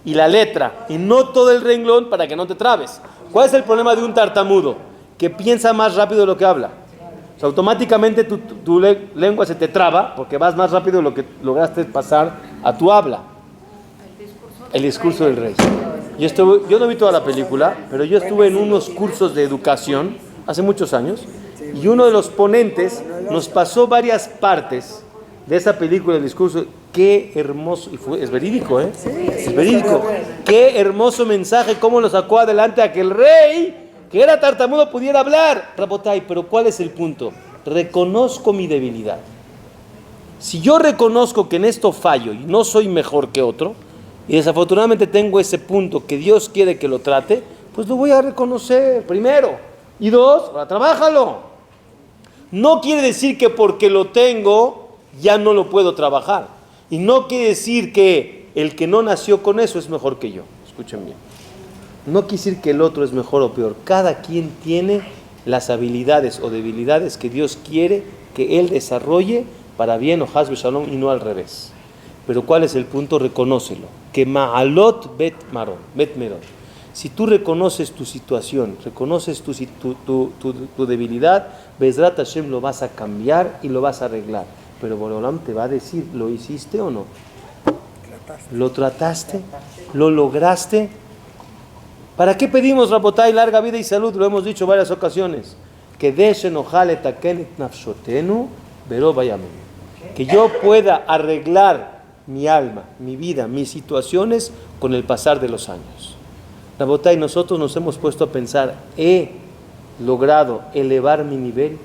y la letra, y no todo el renglón para que no te trabes. ¿Cuál es el problema de un tartamudo? Que piensa más rápido de lo que habla. O sea, automáticamente tu lengua se te traba, porque vas más rápido de lo que lograste pasar a tu habla. El discurso del rey. Yo no vi toda la película, pero yo estuve en unos cursos de educación hace muchos años, y uno de los ponentes nos pasó varias partes de esa película, el discurso. Qué hermoso, es verídico, es verídico. Qué hermoso mensaje, cómo lo sacó adelante a que el rey, que era tartamudo, pudiera hablar. Rabotay, pero ¿cuál es el punto? Reconozco mi debilidad. Si yo reconozco que en esto fallo y no soy mejor que otro, y desafortunadamente tengo ese punto que Dios quiere que lo trate, pues lo voy a reconocer, primero. Y dos, ahora trabájalo. No quiere decir que porque lo tengo, ya no lo puedo trabajar. Y no quiere decir que el que no nació con eso es mejor que yo. Escuchen bien. No quiere decir que el otro es mejor o peor. Cada quien tiene las habilidades o debilidades que Dios quiere que él desarrolle para bien o Hasbe Shalom y no al revés. Pero ¿cuál es el punto? Reconócelo. Que Ma'alot Bet Meron. Si tú reconoces tu situación, reconoces tu debilidad, Bezrat Hashem lo vas a cambiar y lo vas a arreglar. Pero Boreolam te va a decir, ¿lo hiciste o no? ¿Lo trataste? ¿Lo lograste? ¿Para qué pedimos, Rabotay, larga vida y salud? Lo hemos dicho varias ocasiones. Que yo pueda arreglar mi alma, mi vida, mis situaciones con el pasar de los años. Rabotay, nosotros nos hemos puesto a pensar, ¿he logrado elevar mi nivel?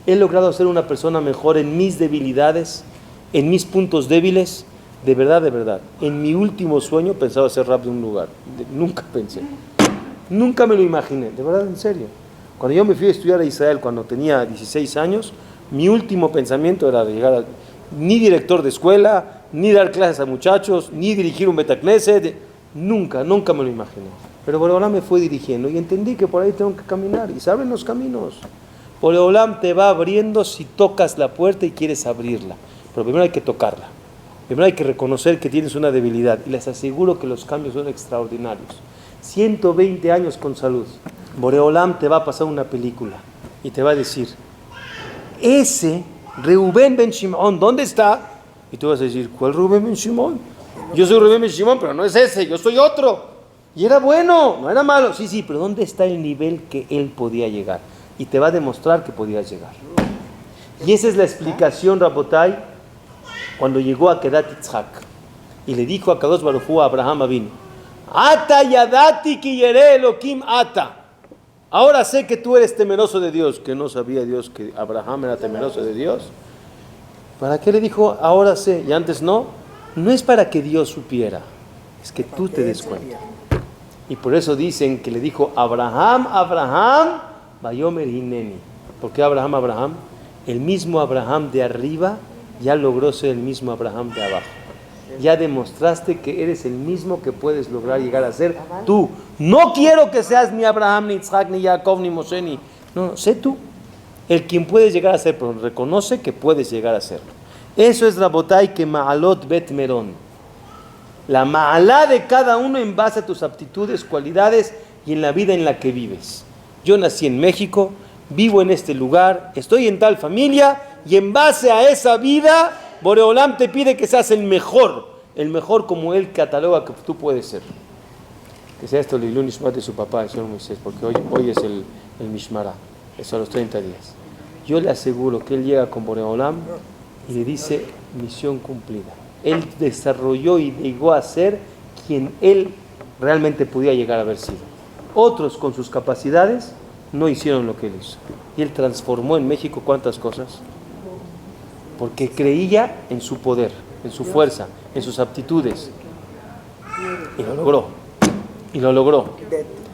¿He logrado ser una persona mejor en mis debilidades, en mis puntos débiles? De verdad, en mi último sueño pensaba ser rap de un lugar. Nunca pensé. Nunca me lo imaginé, de verdad, en serio. Cuando yo me fui a estudiar a Israel cuando tenía 16 años, mi último pensamiento era llegar a ni director de escuela, ni dar clases a muchachos, ni dirigir un Betacneset. Nunca me lo imaginé. Pero Boreolam me fue dirigiendo y entendí que por ahí tengo que caminar y se abren los caminos. Boreolam te va abriendo si tocas la puerta y quieres abrirla. Pero primero hay que tocarla. Primero hay que reconocer que tienes una debilidad. Y les aseguro que los cambios son extraordinarios. 120 años con salud. Boreolam te va a pasar una película y te va a decir, ese Reubén ben Shimón, ¿dónde está? Y tú vas a decir, ¿cuál Reubén ben Shimón? Yo soy Reubén ben Shimón, pero no es ese, yo soy otro. Y era bueno, no era malo. Sí, pero ¿dónde está el nivel que él podía llegar? Y te va a demostrar que podías llegar. Y esa es la explicación, Rabotay, cuando llegó a Kedat Yitzhak y le dijo a Kadosh Baruj Hu a Abraham Avinu, Ata yadati ki yere Elokim ata. Ahora sé que tú eres temeroso de Dios, que no sabía Dios que Abraham era temeroso de Dios. ¿Para qué le dijo ahora sé y antes no? No es para que Dios supiera, es que tú te des cuenta. Y por eso dicen que le dijo Abraham, Vayomer Hineni. ¿Por qué Abraham? El mismo Abraham de arriba ya logró ser el mismo Abraham de abajo. Ya demostraste que eres el mismo que puedes lograr llegar a ser tú. No quiero que seas ni Abraham, ni Isaac, ni Jacob, ni Moshe, ni... No, sé tú. El quien puedes llegar a ser, pero reconoce que puedes llegar a serlo. Eso es Rabotai que Ma'alot Bet Merón. La ma'alá de cada uno en base a tus aptitudes, cualidades y en la vida en la que vives. Yo nací en México, vivo en este lugar, estoy en tal familia y en base a esa vida, Boreolam te pide que seas el mejor como él cataloga que tú puedes ser. Que sea esto el Ilun Ishmat de su papá, el señor Moisés, porque hoy es el Mishmara, eso a los 30 días. Yo le aseguro que él llega con Boreolam y le dice misión cumplida. Él desarrolló y llegó a ser quien él realmente podía llegar a haber sido. Otros con sus capacidades no hicieron lo que él hizo. Y él transformó en México ¿cuántas cosas? Porque creía en su poder, en su fuerza, en sus aptitudes. Y lo logró.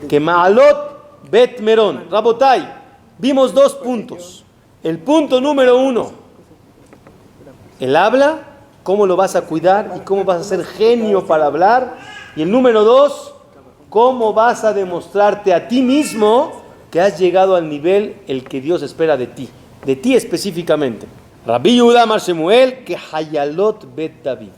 Que Ma'alot Bet Merón. Rabotai, vimos 2 puntos. El punto número 1, el habla, cómo lo vas a cuidar y cómo vas a ser genio para hablar. Y el número 2, cómo vas a demostrarte a ti mismo que has llegado al nivel el que Dios espera de ti específicamente. Rabbi Yehuda Amar Shemuel que Hayalot Bet David,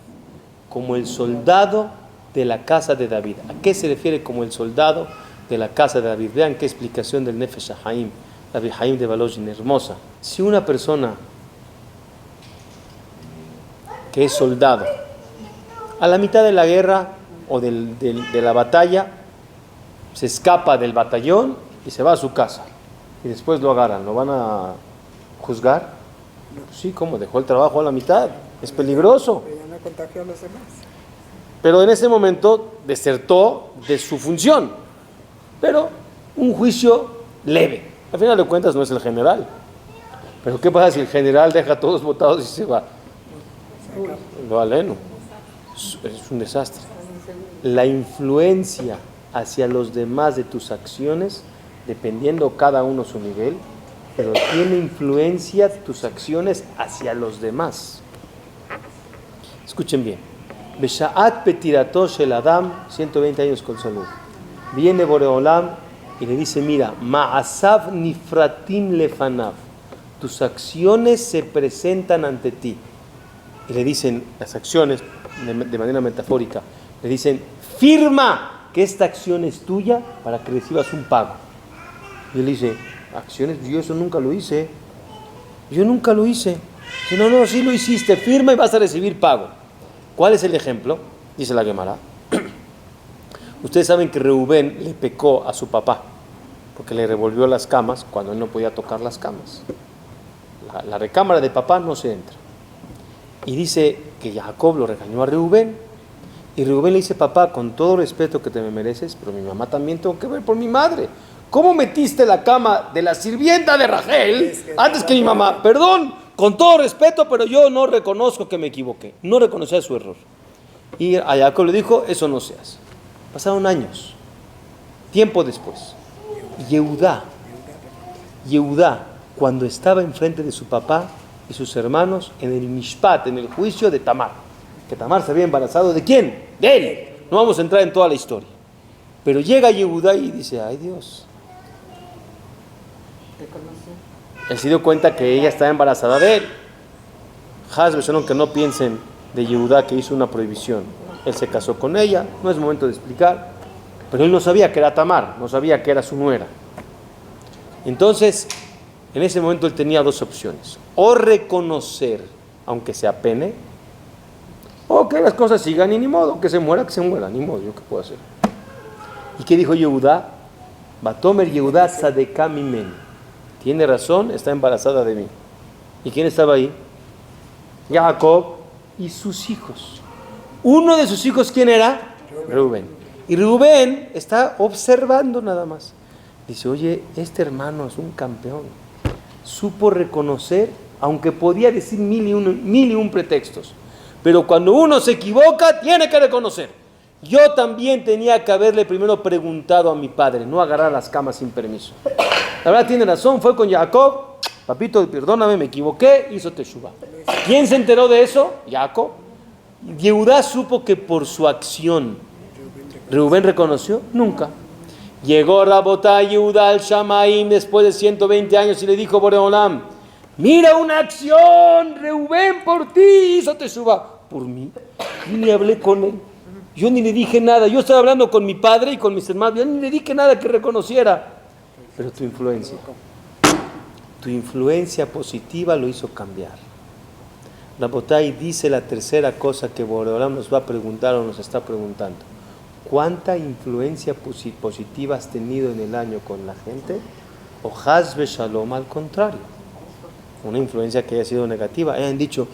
como el soldado de la casa de David. ¿A qué se refiere como el soldado de la casa de David? Vean qué explicación del Nefesh HaHaim, Rabbi Haim de Valojin, hermosa. Si una persona que es soldado, a la mitad de la guerra o de la batalla, se escapa del batallón y se va a su casa, y después lo agarran, ¿lo van a juzgar? Sí, ¿cómo? Dejó el trabajo a la mitad, es peligroso. Pero ya no contagió a los demás. Pero en ese momento desertó de su función, pero un juicio leve. Al final de cuentas no es el general. Pero ¿qué pasa si el general deja a todos votados y se va? Lo aleno. Es un desastre. La influencia hacia los demás de tus acciones, dependiendo cada uno su nivel, pero tiene influencia tus acciones hacia los demás. Escuchen bien. Besha'at petirato shel Adam, 120 años con salud. Viene Boreolam y le dice, mira, ma'asav nifratim lefanav, tus acciones se presentan ante ti. Y le dicen, las acciones, de manera metafórica, le dicen, firma que esta acción es tuya para que recibas un pago. Y él dice, acciones, yo eso nunca lo hice. Yo nunca lo hice. Dice, no, sí lo hiciste, firma y vas a recibir pago. ¿Cuál es el ejemplo? Dice la Gemara. Ustedes saben que Reubén le pecó a su papá porque le revolvió las camas cuando él no podía tocar las camas. La recámara de papá no se entra. Y dice que Jacob lo regañó a Reubén. Y Reubén le dice, papá, con todo respeto que te me mereces, pero mi mamá también tengo que ver por mi madre. ¿Cómo metiste la cama de la sirvienta de Rachel antes que mi mamá? Perdón, con todo respeto, pero yo no reconozco que me equivoqué. No reconocía su error. Y a Jacob le dijo, eso no se hace. Pasaron años. Tiempo después, Yehudá, cuando estaba enfrente de su papá y sus hermanos en el Mishpat, en el juicio de Tamar, que Tamar se había embarazado, ¿de quién? De él. No vamos a entrar en toda la historia. Pero llega Yehudá y dice, ay Dios. Él se dio cuenta que ella estaba embarazada de él. Haz Beshalom, que no piensen de Yehudá que hizo una prohibición. Él se casó con ella, no es momento de explicar, pero él no sabía que era Tamar, no sabía que era su nuera. Entonces, en ese momento él tenía 2 opciones: o reconocer, aunque se apene, o que las cosas sigan y ni modo, que se muera, ni modo, ¿yo qué puedo hacer? ¿Y qué dijo Yehudá? Batomer Yehudá Tzadeka Mimen. Tiene razón, está embarazada de mí. ¿Y quién estaba ahí? Jacob y sus hijos. Uno de sus hijos, ¿quién era? Rubén. Y Rubén está observando nada más. Dice, oye, este hermano es un campeón. Supo reconocer aunque podía decir mil y un pretextos. Pero cuando uno se equivoca, tiene que reconocer. Yo también tenía que haberle primero preguntado a mi padre, no agarrar las camas sin permiso. La verdad tiene razón, fue con Jacob, papito, perdóname, me equivoqué, hizo teshuvá. ¿Quién se enteró de eso? Jacob. Yehudá supo que por su acción, ¿Reubén reconoció? Nunca. Llegó Rabotá Yehudá al Shamaim después de 120 años y le dijo Boreolam, mira una acción, Reubén por ti hizo teshuvá. Por mí, yo ni hablé con él, yo ni le dije nada, yo estaba hablando con mi padre y con mis hermanos, yo ni le dije nada que reconociera. Pero tu influencia positiva lo hizo cambiar. Rabotay dice la tercera cosa que Boreolam nos va a preguntar o nos está preguntando. ¿Cuánta influencia positiva has tenido en el año con la gente? O Hazbe Shalom, al contrario. Una influencia que haya sido negativa. Hayan dicho,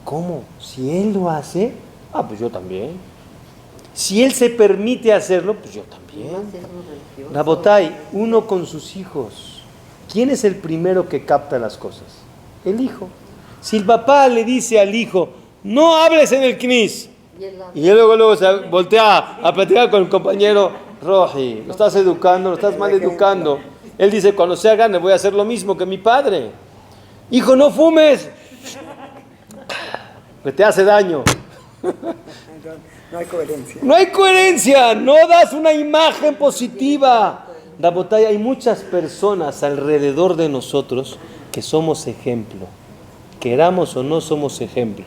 ¿cómo? Si él lo hace, pues yo también. Si él se permite hacerlo, pues yo también. Rabotay, uno con sus hijos. ¿Quién es el primero que capta las cosas? El hijo. Si el papá le dice al hijo, no hables en el knis, y él luego se voltea a platicar con el compañero, Roji, lo estás educando, lo estás mal educando. Él dice, cuando sea grande voy a hacer lo mismo que mi padre. Hijo, no fumes, que te hace daño. No hay coherencia. No hay coherencia, no das una imagen positiva. Rabotay, hay muchas personas alrededor de nosotros que somos ejemplo. Queramos o no somos ejemplo.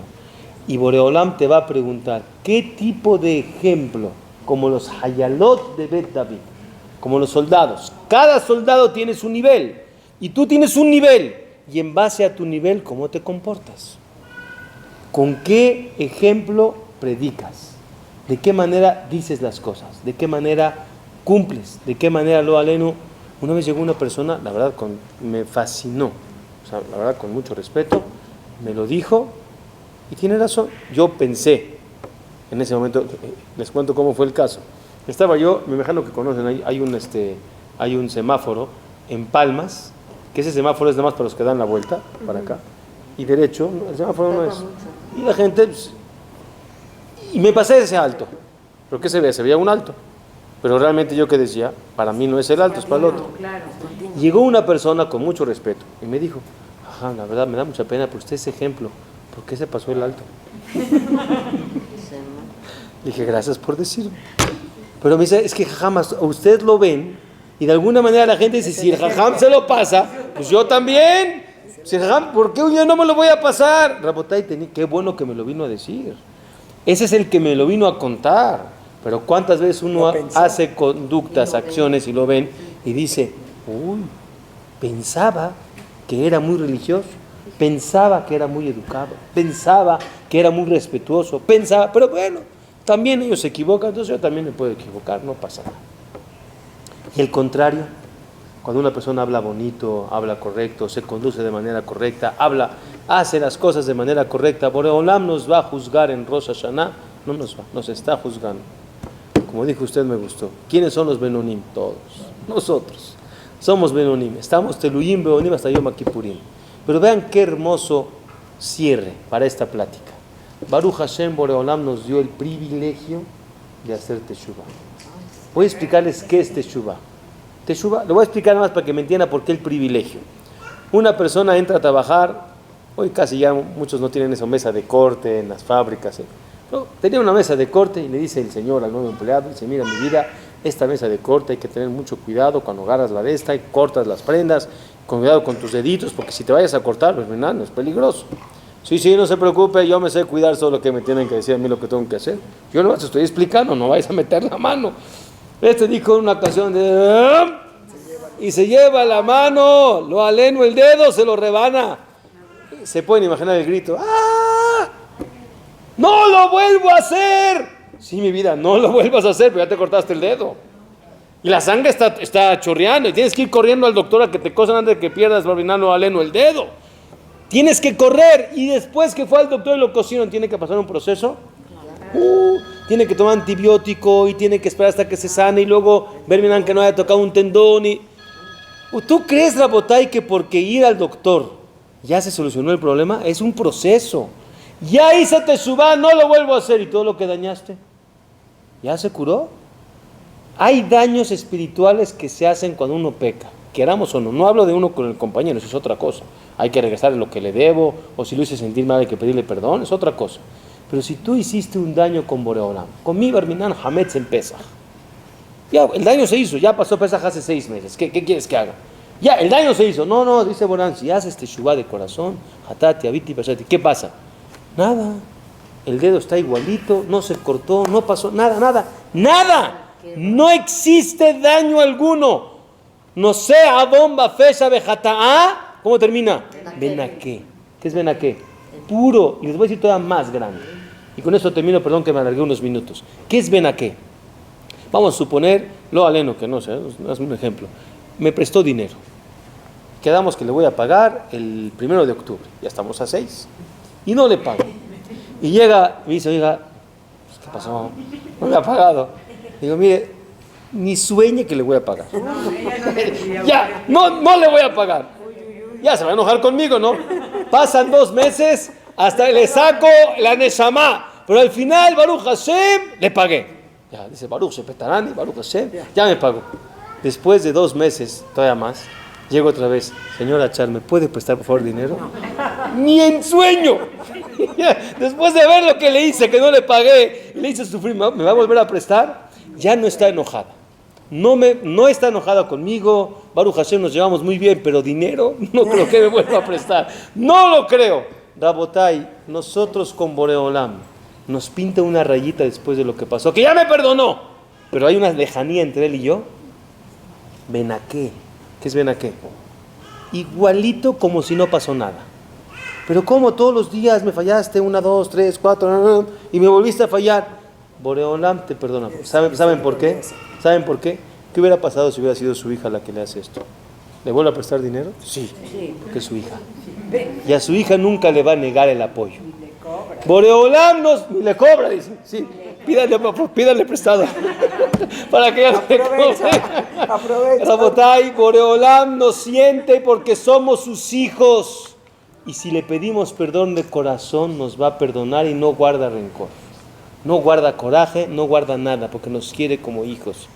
Y Boreolam te va a preguntar, ¿qué tipo de ejemplo? Como los Hayalot de Bet David, como los soldados. Cada soldado tiene su nivel, y tú tienes un nivel, y en base a tu nivel, ¿cómo te comportas? ¿Con qué ejemplo predicas? ¿De qué manera dices las cosas? ¿De qué manera cumples? ¿De qué manera lo aleno? Una vez llegó una persona, la verdad me fascinó, o sea, la verdad con mucho respeto, me lo dijo, y tiene razón. Yo pensé, en ese momento, les cuento cómo fue el caso. Estaba yo, me imagino que conocen, hay un semáforo en Palmas, que ese semáforo es nada más para los que dan la vuelta, para acá, y derecho, el semáforo no es. Y la gente, y me pasé ese alto. ¿Pero qué se ve? Se veía un alto. Pero realmente yo que decía, para mí no es el alto, es para el otro. Llegó una persona con mucho respeto y me dijo, ajá, la verdad me da mucha pena porque usted es ejemplo. ¿Por qué se pasó el alto? Le dije, gracias por decirlo. Pero me dice, es que jajam, ustedes lo ven y de alguna manera la gente dice, si el jajam se lo pasa, pues yo también. Si el jajam, ¿por qué yo no me lo voy a pasar? Rabotay, qué bueno que me lo vino a decir. Ese es el que me lo vino a contar. Pero cuántas veces uno hace conductas, acciones y lo ven y dice, uy, pensaba que era muy religioso. Pensaba que era muy educado, pensaba que era muy respetuoso, pensaba, pero bueno, también ellos se equivocan, entonces yo también me puedo equivocar, no pasa nada. Y el contrario, cuando una persona habla bonito, habla correcto, se conduce de manera correcta, hace las cosas de manera correcta, Boreolam nos va a juzgar en Rosh Hashanah, no nos está juzgando. Como dijo usted, me gustó. ¿Quiénes son los Benonim? Todos, nosotros, somos Benonim, estamos Teluyim Benonim hasta Yom Kippurim. Pero vean qué hermoso cierre para esta plática. Baruch Hashem, Boreolam nos dio el privilegio de hacer teshuvah. Voy a explicarles qué es teshuvah. Teshuvah, lo voy a explicar nada más para que me entienda por qué el privilegio. Una persona entra a trabajar, hoy casi ya muchos no tienen esa mesa de corte en las fábricas. No, tenía una mesa de corte y le dice el señor al nuevo empleado, dice, mira mi vida, esta mesa de corte hay que tener mucho cuidado cuando agarras la de esta y cortas las prendas, con cuidado con tus deditos, porque si te vayas a cortar, pues no, es peligroso. Sí, no se preocupe, yo me sé cuidar solo que me tienen que decir a mí lo que tengo que hacer. Yo no te estoy explicando, no vayas a meter la mano. Este dijo en una ocasión y se lleva la mano, lo aleno el dedo, se lo rebana. Se pueden imaginar el grito, ¡ah! ¡No lo vuelvo a hacer! Sí, mi vida, no lo vuelvas a hacer, pero ya te cortaste el dedo. Y la sangre está chorreando y tienes que ir corriendo al doctor a que te cosan antes de que pierdas Barbinano aleno el dedo. Tienes que correr y después que fue al doctor y lo cosieron, tiene que pasar un proceso. Tiene que tomar antibiótico y tiene que esperar hasta que se sane y luego ver que no haya tocado un tendón. ¿Tú crees, Rabotay, que porque ir al doctor ¿Ya se solucionó el problema? Es un proceso. Ya hice teshuvá, no lo vuelvo a hacer. ¿Y todo lo que dañaste? ¿Ya se curó? Hay daños espirituales que se hacen cuando uno peca, queramos o no. No hablo de uno con el compañero, eso es otra cosa. Hay que regresarle lo que le debo, o si lo hice sentir mal hay que pedirle perdón, es otra cosa. Pero si tú hiciste un daño con Boreolam, con mi Barminan Hametz en Pesach, ya el daño se hizo, ya pasó Pesach hace 6 meses, ¿qué quieres que haga? Ya, el daño se hizo. No, dice Boreolam, si haces teshuvá de corazón, hatati, abiti, pasati, ¿qué pasa? Nada. El dedo está igualito, no se cortó, no pasó nada. No existe daño alguno. No sea bomba fecha vejataá. ¿Cómo termina? Benaqué. ¿Qué es benaqué? Puro. Y les voy a decir todavía más grande. Y con esto termino, perdón que me alargué unos minutos. ¿Qué es benaqué? Vamos a suponer, lo aleno, que no sé, hazme un ejemplo. Me prestó dinero. Quedamos que le voy a pagar el 1 de octubre. Ya estamos a 6. Y no le pago. Y llega, me dice, oiga, ¿qué pasó? No me ha pagado. Digo, mire, ni sueñe que le voy a pagar. Ya, no le voy a pagar. Ya se va a enojar conmigo, ¿no? Pasan 2 meses, hasta le saco la Neshama. Pero al final, Baruch Hashem, le pagué. Ya, dice Baruch Shepetarani, Baruch Hashem, ya me pagó. Después de 2 meses, todavía más, llego otra vez. Señora Char, ¿me puede prestar por favor dinero? Ni en sueño. Después de ver lo que le hice, que no le pagué, le hice sufrir, ¿me va a volver a prestar? Ya no está enojada. No está enojada conmigo. Baruch Hashem, nos llevamos muy bien, pero dinero no creo que me vuelva a prestar. No lo creo. Rabotai, nosotros con Boreolam nos pinta una rayita después de lo que pasó, que ya me perdonó, pero hay una lejanía entre él y yo. Benaqué. ¿Qué es benaqué? Igualito como si no pasó nada. Pero como todos los días me fallaste 1, 2, 3, 4 y me volviste a fallar. Boreolam te perdona. ¿Saben por qué? ¿Saben por qué? ¿Qué hubiera pasado si hubiera sido su hija la que le hace esto? ¿Le vuelve a prestar dinero? Sí, porque es su hija. Y a su hija nunca le va a negar el apoyo. Boreolam ni le cobra, dice. Sí, pídale prestado. Para que ella no le cobre. Rabotai, Boreolam nos siente porque somos sus hijos. Y si le pedimos perdón de corazón, nos va a perdonar y no guarda rencor. No guarda coraje, no guarda nada, porque nos quiere como hijos.